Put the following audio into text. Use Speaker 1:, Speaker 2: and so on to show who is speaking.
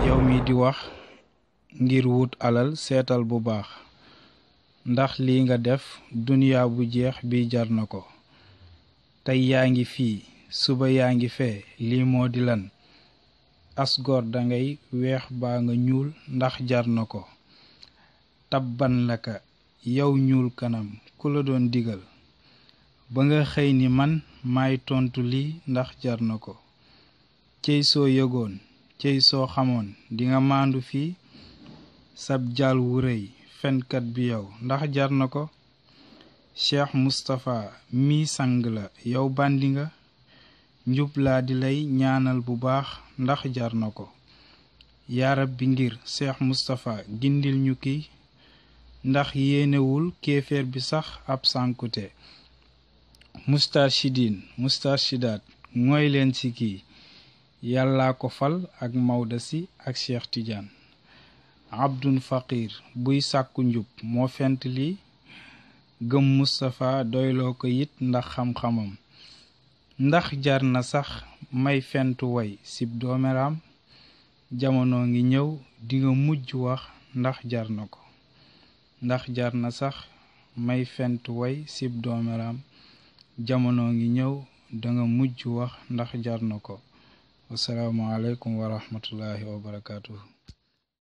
Speaker 1: yow mi di wax ngir wut alal seetal bu baax ndax lii nga def duniya bu jeex bi jar na ko tey yaa ngi fii suba yaa ngi fee lii moo di lan asgor dangay weex baa nga ñuul ndax jar na ko tabban laka yow ñuul kanam ku la doon digal ba nga xëy ni man maay tontu lii ndax jar na ko cey soo yëgoon cey soo xamoon dinga maandu fii sab jaal wu rëy fenkat bi yow ndax jar na ko Cheikh Moustapha mi sang la yow bandi nga njub laa di lay ñaanal bu baax ndax jar na ko yaa Rabbi ngir Cheikh Moustapha gindil ñu ki ndax yéenewul kéeféer bi sax ab sànkute mustarshidin mustarshidaat mooy leen ci kii yàllaa ko fal ak Maodo si ak Cheikh Tidiane abdun faqir buy sàkku njub moo fent li gëm Moustapha doyloo ko it ndax xam-xamam ndax jar na sax may fentu way sib doomeraam jamono ngi ñëw dinga mujj wax ndax jar na ko ndax jar na sax may fentu way sib doomeraam jamono ngi ñëw danga mujj wax ndax jar na ko wassalaamu aleykum wa rahmatullahi wa barakaatuhu